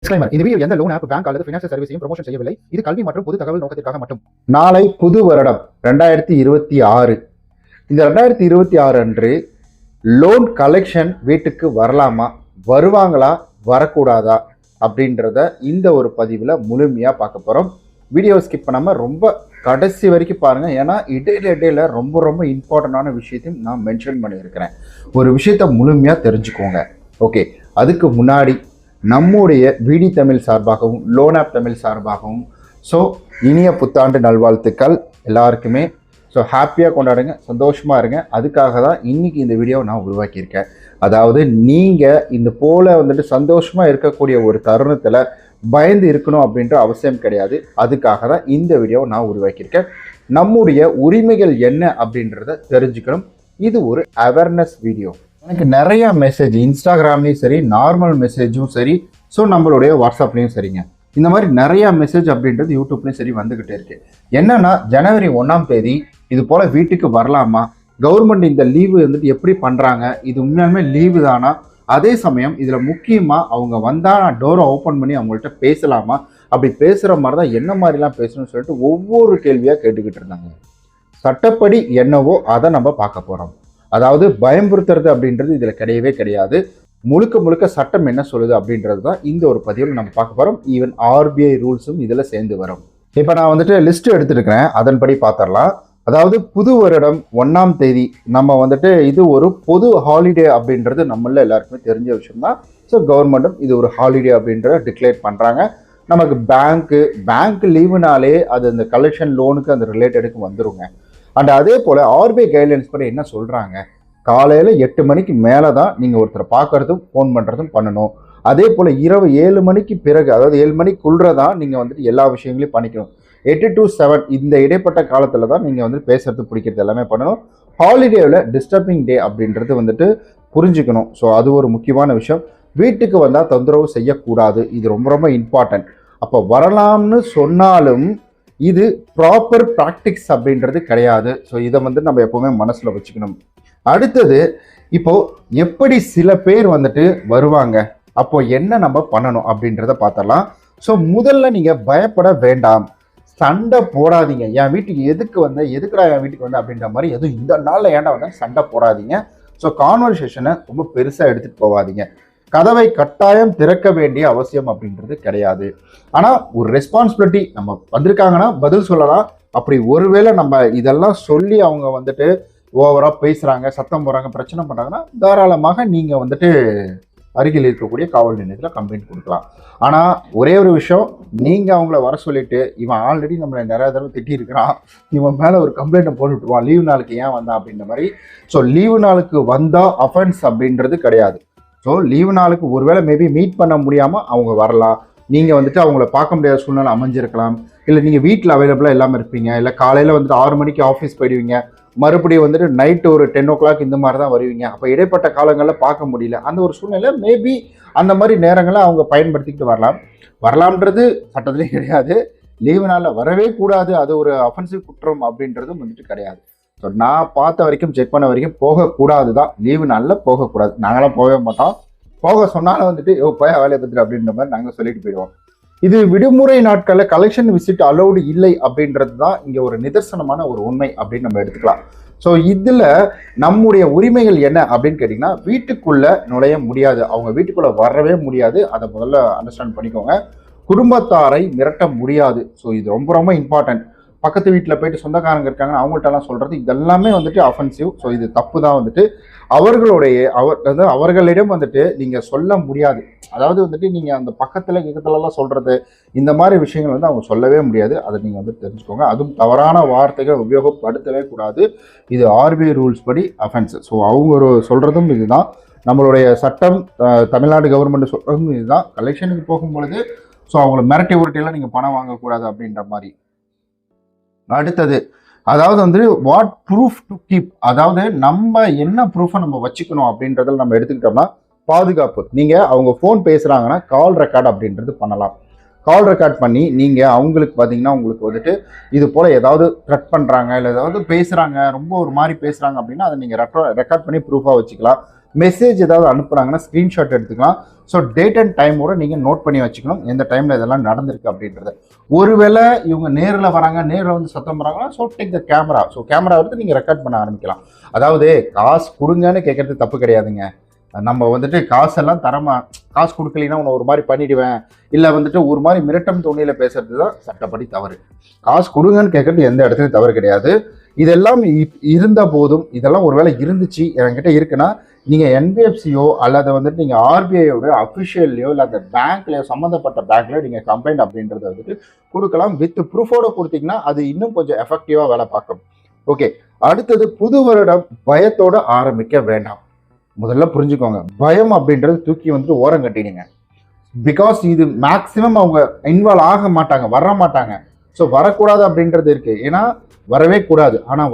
Disclaimer. இந்த video எந்த loan app, bank அல்லது ஃபினான்ஷியல் சர்வீஸையும் ப்ரமோஷன் செய்யவில்லை. இது கல்வி மற்றும் பொது தகவல் நோக்கத்திற்காக மட்டும். நாளை புது வருடம் 2026. இந்த 2026 அன்று லோன் கலெக்ஷன் வீட்டுக்கு வரலாமா, வருவாங்களா, வரக்கூடாதா அப்படின்றத இந்த ஒரு பதிவில் முழுமையாக பார்க்க போகிறோம். வீடியோ ஸ்கிப் பண்ணாமல் ரொம்ப கடைசி வரைக்கும் பாருங்கள். ஏன்னா இடையில ரொம்ப இம்பார்ட்டண்டான விஷயத்தையும் நான் மென்ஷன் பண்ணியிருக்கிறேன். ஒரு விஷயத்தை முழுமையாக தெரிஞ்சுக்கோங்க. ஓகே, அதுக்கு முன்னாடி நம்முடைய விடி தமிழ் சார்பாகவும் லோன் ஆப் தமிழ் சார்பாகவும் இனிய புத்தாண்டு நல்வாழ்த்துக்கள் எல்லாருக்குமே. ஹாப்பியாக கொண்டாடுங்க, சந்தோஷமாக இருங்க. அதுக்காக தான் இன்றைக்கி இந்த வீடியோவை நான் உருவாக்கியிருக்கேன். அதாவது நீங்கள் இந்த போல் சந்தோஷமாக இருக்கக்கூடிய ஒரு தருணத்தில் பயந்து இருக்கணும் அப்படின்ற அவசியம் கிடையாது. அதுக்காக தான் இந்த வீடியோவை நான் உருவாக்கியிருக்கேன். நம்முடைய உரிமைகள் என்ன அப்படின்றத தெரிஞ்சுக்கணும். இது ஒரு அவேர்னஸ் வீடியோ. எனக்கு நிறைய மெசேஜ் இன்ஸ்டாகிராம்லேயும் சரி, நார்மல் மெசேஜும் சரி, நம்மளுடைய வாட்ஸ்அப்லேயும் சரிங்க, இந்த மாதிரி நிறையா மெசேஜ் அப்படின்றது யூடியூப்லேயும் சரி வந்துக்கிட்டே இருக்கு. என்னன்னா, ஜனவரி 1ஆம் தேதி இது போல் வீட்டுக்கு வரலாமா, கவர்மெண்ட் இந்த லீவு எப்படி பண்ணுறாங்க, இது உண்மையாலுமே லீவு தானா, அதே சமயம் இதில் முக்கியமாக அவங்க வந்தால் நான் டோரை ஓப்பன் பண்ணி அவங்கள்ட்ட பேசலாமா, அப்படி பேசுகிற மாதிரி தான் என்ன மாதிரிலாம் பேசணும்னு சொல்லிட்டு ஒவ்வொரு கேள்வியாக கேட்டுக்கிட்டு இருந்தாங்க. சட்டப்படி என்னவோ அதை நம்ம பார்க்க போகிறோம். அதாவது பயம்புறுத்துறது அப்படின்றது இதில் கிடையவே கிடையாது. முழுக்க சட்டம் என்ன சொல்லுது அப்படின்றது தான் இந்த ஒரு பதிவில் நம்ம பார்க்க போகிறோம். ஈவன் ஆர்பிஐ ரூல்ஸும் இதில் சேர்ந்து வரும். இப்போ நான் லிஸ்ட் எடுத்துருக்கிறேன், அதன்படி பார்த்துடலாம். அதாவது புது வருடம் 1ஆம் தேதி நம்ம இது ஒரு பொது ஹாலிடே அப்படின்றது நம்மள எல்லாருக்குமே தெரிஞ்ச விஷயம் தான். கவர்மெண்ட்டும் இது ஒரு ஹாலிடே அப்படின்றத டிக்ளேர் பண்ணுறாங்க. நமக்கு பேங்க் லீவுனாலே அது அந்த கலெக்ஷன் லோனுக்கு அந்த ரிலேட்டடுக்கு வந்துருங்க. அண்ட் அதே போல் ஆர்பிஐ கைட்லைன்ஸ் படி என்ன சொல்கிறாங்க, காலையில் 8 மணிக்கு மேலே தான் நீங்கள் ஒருத்தரை பார்க்கறதும் ஃபோன் பண்ணுறதும் பண்ணணும். அதே போல் இரவு 7 மணிக்கு பிறகு, அதாவது 7 மணிக்குள்ளே தான் நீங்கள் எல்லா விஷயங்களையும் பண்ணிக்கணும். 8 to 7 இந்த இடைப்பட்ட காலத்தில் தான் நீங்கள் பேசுறது பிடிக்கிறது எல்லாமே பண்ணணும். ஹாலிடேவில் டிஸ்டர்பிங் டே அப்படின்றது புரிஞ்சுக்கணும். அது ஒரு முக்கியமான விஷயம். வீட்டுக்கு வந்தால் தொந்தரவு செய்யக்கூடாது. இது ரொம்ப இம்பார்ட்டன்ட். அப்போ வரலாம்னு சொன்னாலும் இது ப்ராப்பர் ப்ராக்டிக்ஸ் அப்படின்றது கிடையாது. இதை நம்ம எப்பவுமே மனசில் வச்சுக்கணும். அடுத்தது, இப்போ எப்படி சில பேர் வருவாங்க, அப்போ என்ன நம்ம பண்ணணும் அப்படின்றத பார்த்தலாம். முதல்ல நீங்கள் பயப்பட வேண்டாம், சண்டை போடாதீங்க. என் வீட்டுக்கு எதுக்குடா என் வீட்டுக்கு அப்படின்ற மாதிரி எதுவும் இந்த நாளில் ஏன்டா சண்டை போடாதீங்க. கான்வர்சேஷனை ரொம்ப பெருசாக எடுத்துகிட்டு போகாதீங்க. கதவை கட்டாயம் திறக்க வேண்டிய அவசியம் அப்படின்றது கிடையாது. ஆனால் ஒரு ரெஸ்பான்சிபிலிட்டி, நம்ம வந்திருக்காங்கன்னா பதில் சொல்லலாம். அப்படி ஒருவேளை நம்ம இதெல்லாம் சொல்லி அவங்க ஓவராக பேசுகிறாங்க, சத்தம் போடுறாங்க, பிரச்சனை பண்ணுறாங்கன்னா தாராளமாக நீங்கள் அருகில் இருக்கக்கூடிய காவல் நிலையத்தில் கம்ப்ளைண்ட் கொடுக்கலாம். ஆனால் ஒரே ஒரு விஷயம், நீங்கள் அவங்கள வர சொல்லிட்டு இவன் ஆல்ரெடி நம்மளை நிறைய தடவை திட்டிருக்கிறான், இவன் மேலே ஒரு கம்ப்ளைண்ட்டை போட்டுவிட்டுவான், லீவு நாளுக்கு ஏன் வந்தான் அப்படின்ற மாதிரி. லீவு நாளுக்கு வந்தால் அஃபென்ஸ் அப்படின்றது கிடையாது. லீவு நாளுக்கு ஒருவேளை மேபி மீட் பண்ண முடியாமல் அவங்க வரலாம். நீங்கள் அவங்கள பார்க்க முடியாத சூழ்நிலை அமைஞ்சிருக்கலாம். இல்லை நீங்கள் வீட்டில் அவைலபிளாக இல்லாமல் இருப்பீங்க. இல்லை காலையில் 6 மணிக்கு ஆஃபீஸ் போயிடுவீங்க, மறுபடியும் நைட்டு ஒரு 10 o'clock இந்த மாதிரி தான் வருவீங்க. அப்போ இடைப்பட்ட காலங்களில் பார்க்க முடியல. அந்த ஒரு சூழ்நிலை மேபி அந்த மாதிரி நேரங்களை அவங்க பயன்படுத்திக்கிட்டு வரலாம்ன்றது சட்டத்திலே கிடையாது. லீவு நாளில் வரவே கூடாது, அது ஒரு அஃபென்சிவ் குற்றம் அப்படின்றதும் கிடையாது. நான் பார்த்த வரைக்கும், செக் பண்ண வரைக்கும் போகக்கூடாது தான். லீவு நாளில் போகக்கூடாது. நாங்களாம் போகவே மாட்டோம். போக சொன்னாலும் போய் வேலையை பற்றி அப்படின்ற மாதிரி நாங்கள் சொல்லிட்டு போயிடுவோம். இது விடுமுறை நாட்களில் கலெக்ஷன் விசிட் அலௌடு இல்லை அப்படின்றது தான் இங்கே ஒரு நிதர்சனமான ஒரு உண்மை அப்படின்னு நம்ம எடுத்துக்கலாம். இதில் நம்முடைய உரிமைகள் என்ன அப்படின்னு கேட்டிங்கன்னா, வீட்டுக்குள்ளே நுழைய முடியாது, அவங்க வீட்டுக்குள்ளே வரவே முடியாது. அதை முதல்ல அண்டர்ஸ்டாண்ட் பண்ணிக்கோங்க. குடும்பத்தாரை மிரட்ட முடியாது. இது ரொம்ப இம்பார்ட்டன்ட். பக்கத்து வீட்டில் போயிட்டு சொந்தக்காரங்க இருக்காங்க அவங்கள்ட்டலாம் சொல்கிறது இதெல்லாமே அஃபென்சிவ். இது தப்பு தான். அவர்களிடம் நீங்கள் சொல்ல முடியாது. அதாவது நீங்கள் அந்த பக்கத்துலலாம் சொல்கிறது, இந்த மாதிரி விஷயங்கள் அவங்க சொல்லவே முடியாது. அதை நீங்கள் தெரிஞ்சுக்கோங்க. அதுவும் தவறான வார்த்தைகள் உபயோகப்படுத்தவே கூடாது. இது ஆர்பிஐ ரூல்ஸ் படி அஃபென்ஸ். அவங்க சொல்கிறதும் இதுதான். நம்மளுடைய சட்டம், தமிழ்நாடு கவர்மெண்ட் சொல்கிறதும் இதுதான். கலெக்ஷனுக்கு போகும்பொழுது அவங்கள மிரட்டி உருட்டிலாம் நீங்கள் பணம் வாங்கக்கூடாது அப்படின்ற மாதிரி. அடுத்தது, அதாவது வாட் ப்ரூஃப் டு கீப், அதாவது நம்ம என்ன ப்ரூஃபை நம்ம வச்சுக்கணும் அப்படின்றதில் நம்ம எடுத்துக்கிட்டோம்னா பாதுகாப்பு. நீங்கள் அவங்க ஃபோன் பேசுகிறாங்கன்னா கால் ரெக்கார்ட் அப்படின்றது பண்ணலாம். கால் ரெக்கார்ட் பண்ணி நீங்கள் அவங்களுக்கு பார்த்தீங்கன்னா உங்களுக்கு இது போல் ஏதாவது த்ரெட் பண்ணுறாங்க, இல்லை ஏதாவது பேசுகிறாங்க, ரொம்ப ஒரு மாதிரி பேசுகிறாங்க அப்படின்னா அதை நீங்கள் ரெக்கார்ட் பண்ணி ப்ரூஃபாக வச்சுக்கலாம். மெசேஜ் ஏதாவது அனுப்புகிறாங்கன்னா ஸ்க்ரீன்ஷாட் எடுத்துக்கலாம். ஸோ டேட் அண்ட் டைமோட நீங்கள் நோட் பண்ணி வச்சுக்கணும் எந்த டைமில் இதெல்லாம் நடந்திருக்கு அப்படின்றது. ஒருவேளை இவங்க நேரில் வராங்க, நேரில் வந்து சத்தம் போகிறாங்கன்னா so take the camera. So camera எடுத்து நீங்கள் ரெக்கார்ட் பண்ண ஆரம்பிக்கலாம். அதாவது காசு கொடுங்கன்னு கேட்கறது தப்பு கிடையாதுங்க. நம்ம வந்துட்டு காசெல்லாம் காசு கொடுக்கலைன்னா உன்னை ஒரு மாதிரி பண்ணிடுவேன், இல்லை வந்துட்டு ஒரு மாதிரி மிரட்டம் தோணியில் பேசுறது தான் சட்டப்படி தவறு. காசு கொடுங்கன்னு கேட்கறது எந்த இடத்துலையும் தவறு கிடையாது. இதெல்லாம் இருந்த போதும், இதெல்லாம் ஒருவேளை இருந்துச்சு என்கிட்ட இருக்குன்னா நீங்கள் என்பிஎஃப்சியோ அல்லது வந்துட்டு நீங்கள் ஆர்பிஐயோட அஃபிஷியல்லையோ இல்லை அந்த பேங்க்லையோ சம்மந்தப்பட்ட பேங்க்லையோ நீங்கள் கம்ப்ளைண்ட் அப்படின்றத வந்துட்டு கொடுக்கலாம். வித் ப்ரூஃபோட கொடுத்தீங்கன்னா அது இன்னும் கொஞ்சம் எஃபெக்டிவாக வேலை பார்க்கும். ஓகே, அடுத்தது புது வருடம் பயத்தோட ஆரம்பிக்க வேண்டாம். முதல்ல புரிஞ்சுக்கோங்க, பயம் அப்படின்றது தூக்கி வந்துட்டு ஓரம் கட்டிடுங்க. பிகாஸ் இது மேக்சிமம் அவங்க இன்வால்வ் ஆக மாட்டாங்க, வர மாட்டாங்க. ஸோ வரக்கூடாது அப்படின்றது இருக்கு. ஏன்னா வரவே கூடாது. ஆனால்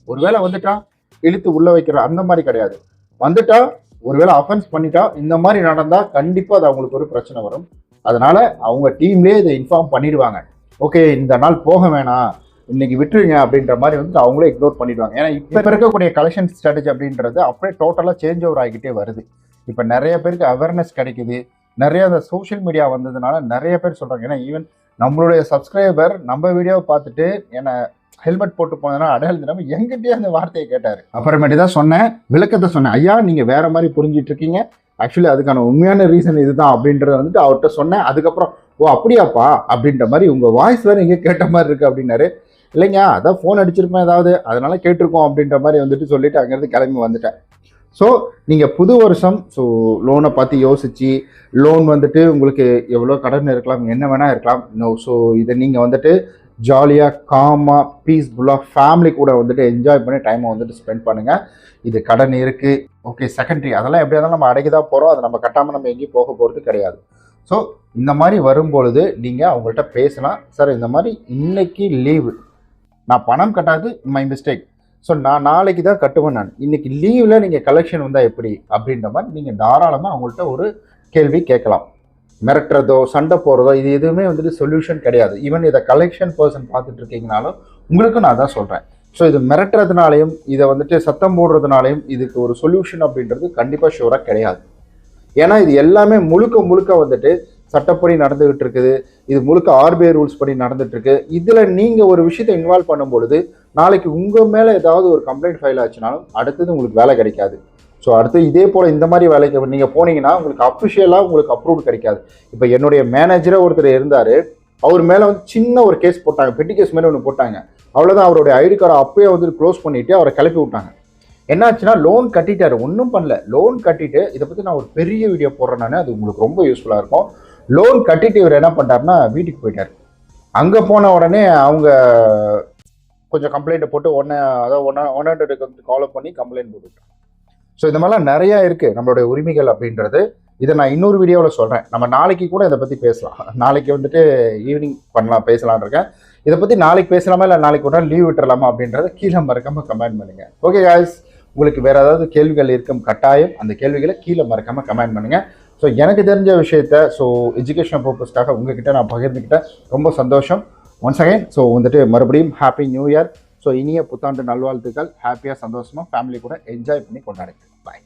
ஒருவேளை வந்துட்டா இழுத்து உள்ள வைக்கிற அந்த மாதிரி கிடையாது. வந்துட்டா ஒருவேளை அஃபென்ஸ் பண்ணிட்டா இந்த மாதிரி நடந்தா கண்டிப்பாக அது அவங்களுக்கு ஒரு பிரச்சனை வரும். அதனால அவங்க டீம்லேயே இதை இன்ஃபார்ம் பண்ணிடுவாங்க. ஓகே, இந்த நாள் போக வேணாம், இன்னைக்கு விட்டுருங்க அப்படின்ற மாதிரி வந்து அவங்களே இக்னோர் பண்ணிடுவாங்க. ஏன்னா இப்போ இருக்கக்கூடிய கலெக்ஷன் ஸ்ட்ராட்டஜி அப்படின்றது அப்படியே டோட்டலாக சேஞ்ச் ஓவர் ஆகிக்கிட்டே வருது. இப்போ நிறைய பேருக்கு அவேர்னஸ் கிடைக்குது. நிறைய அந்த சோஷியல் மீடியா வந்ததுனால நிறைய பேர் சொல்கிறாங்க. ஏன்னா ஈவன் நம்மளுடைய சப்ஸ்கிரைபர் நம்ம வீடியோவை பார்த்துட்டு என்னை ஹெல்மெட் போட்டு போனதுனா அடையாளம் தெரியாமல் எங்கிட்டே அந்த வார்த்தையை கேட்டார். அப்புறமேட்டு தான் சொன்னேன், விளக்கத்தை சொன்னேன். ஐயா நீங்கள் வேற மாதிரி புரிஞ்சிட்டு இருக்கீங்க, ஆக்சுவலி அதுக்கான உண்மையான ரீசன் இதுதான் அப்படின்றத வந்துட்டு அவர்கிட்ட சொன்னேன். அதுக்கப்புறம் ஓ அப்படியாப்பா அப்படின்ற மாதிரி உங்கள் வாய்ஸ் வேறு எங்கே கேட்ட மாதிரி இருக்குது அப்படின்னாரு. இல்லைங்க, அதான் ஃபோன் அடிச்சிருப்பேன் ஏதாவது, அதனால கேட்டிருக்கோம் அப்படின்ற மாதிரி வந்துட்டு சொல்லிட்டு அங்கேருந்து கிளம்பி வந்துட்டேன். ஸோ நீங்கள் புது வருஷம் ஸோ லோனை பார்த்து யோசிச்சு, லோன் வந்துட்டு உங்களுக்கு எவ்வளோ கடன் இருக்கலாம், என்ன வேணால் இருக்கலாம். ஸோ இதை நீங்கள் வந்துட்டு ஜாலியாக காமாக பீஸ்ஃபுல்லாக ஃபேமிலி கூட வந்துட்டு என்ஜாய் பண்ணி டைமை வந்துட்டு ஸ்பெண்ட் பண்ணுங்கள். இது கடன் இருக்குது, ஓகே செகண்டரி, அதெல்லாம் எப்படியா இருந்தாலும் நம்ம அடைக்க தான் போகிறோம். அதை நம்ம கட்டாமல் நம்ம எங்கேயும் போக போகிறது கிடையாது. ஸோ இந்த மாதிரி வரும்பொழுது நீங்கள் அவங்கள்ட்ட பேசலாம். சார் இந்த மாதிரி இன்னைக்கு லீவு, நான் பணம் கட்டாது மை மிஸ்டேக், ஸோ நான் நாளைக்கு தான் கட்டுவேன், நான் இன்னைக்கு லீவில் நீங்கள் கலெக்ஷன் வந்தால் எப்படி அப்படின்ற மாதிரி நீங்கள் தாராளமாக அவங்கள்ட்ட ஒரு கேள்வி கேட்கலாம். மிரட்டுறதோ சண்டை போடுறதோ இது எதுவுமே வந்துட்டு சொல்யூஷன் கிடையாது. ஈவன் இதை கலெக்ஷன் பர்சன் பார்த்துட்டு இருக்கீங்கனாலும் உங்களுக்கும் நான் தான் சொல்கிறேன். ஸோ இது மிரட்டுறதுனாலையும் இதை வந்துட்டு சத்தம் போடுறதுனாலையும் இதுக்கு ஒரு சொல்யூஷன் அப்படின்றது கண்டிப்பாக ஷூராக கிடையாது. ஏன்னா இது எல்லாமே முழுக்க வந்துட்டு சட்டப்படி நடந்துகிட்டு இருக்குது. இது முழுக்க ஆர்பிஐ ரூல்ஸ் படி நடந்துட்டு இருக்கு. இதுல நீங்க ஒரு விஷயத்தை இன்வால்வ் பண்ணும்பொழுது நாளைக்கு உங்க மேல ஏதாவது ஒரு கம்ப்ளைண்ட் ஃபைல் ஆச்சுனாலும் அடுத்தது உங்களுக்கு வேலை கிடைக்காது. ஸோ அடுத்து இதே போல் இந்த மாதிரி வேலைக்கு நீங்கள் போனீங்கன்னா உங்களுக்கு அஃபிஷியலாக உங்களுக்கு அப்ரூவ் கிடைக்காது. இப்போ என்னுடைய மேனேஜரே ஒருத்தர் இருந்தார், அவர் மேலே வந்து சின்ன ஒரு கேஸ் போட்டாங்க, பெட்டி கேஸ் மேலே ஒன்று போட்டாங்க. அவ்வளோதான், அவருடைய ஐடி கார்டை அப்பயே வந்து க்ளோஸ் பண்ணிவிட்டு அவரை கிளப்பி விட்டாங்க. என்னாச்சுன்னா லோன் கட்டிட்டாரு, ஒன்றும் பண்ணல, லோன் கட்டிட்டு இதை பற்றி நான் ஒரு பெரிய வீடியோ போடுறேன் நான், அது உங்களுக்கு ரொம்ப யூஸ்ஃபுல்லாக இருக்கும். லோன் கட்டிட்டு இவர் என்ன பண்ணிட்டாருன்னா வீட்டுக்கு போயிட்டார். அங்கே போன உடனே அவங்க கொஞ்சம் கம்ப்ளைண்ட்டை போட்டு ஒன்று கால் பண்ணி கம்ப்ளைண்ட் போட்டுவிட்டாங்க. ஸோ இந்த மாதிரிலாம் நிறையா இருக்குது நம்மளுடைய உரிமைகள் அப்படின்றது. இதை நான் இன்னொரு வீடியோவில் சொல்கிறேன். நம்ம நாளைக்கு கூட இதை பற்றி பேசலாம். நாளைக்கு வந்துட்டு ஈவினிங் பேசலான் இருக்கேன். இதை பற்றி நாளைக்கு பேசலாமா இல்லை நாளைக்கு ஒரு நாள் லீவ் விட்டுறலாமா அப்படின்றத கீழே மறக்காமல் கமெண்ட் பண்ணுங்கள். ஓகே காய்ஸ், உங்களுக்கு வேறு ஏதாவது கேள்விகள் இருக்கும் கட்டாயம் அந்த கேள்விகளை கீழே மறக்காமல் கமெண்ட் பண்ணுங்கள். ஸோ எனக்கு தெரிஞ்ச விஷயத்த எஜுகேஷன் பர்பஸ்க்காக உங்ககிட்ட நான் பகிர்ந்துக்கிட்டேன், ரொம்ப சந்தோஷம். ஒன்ஸ் அகைன் வந்துட்டு மறுபடியும் ஹாப்பி நியூ இயர். ஸோ இனிய புத்தாண்டு நல்வாழ்த்துக்கள். ஹாப்பியாக சந்தோஷமாக ஃபேமிலி கூட என்ஜாய் பண்ணி கொண்டாடுங்க. பாய்.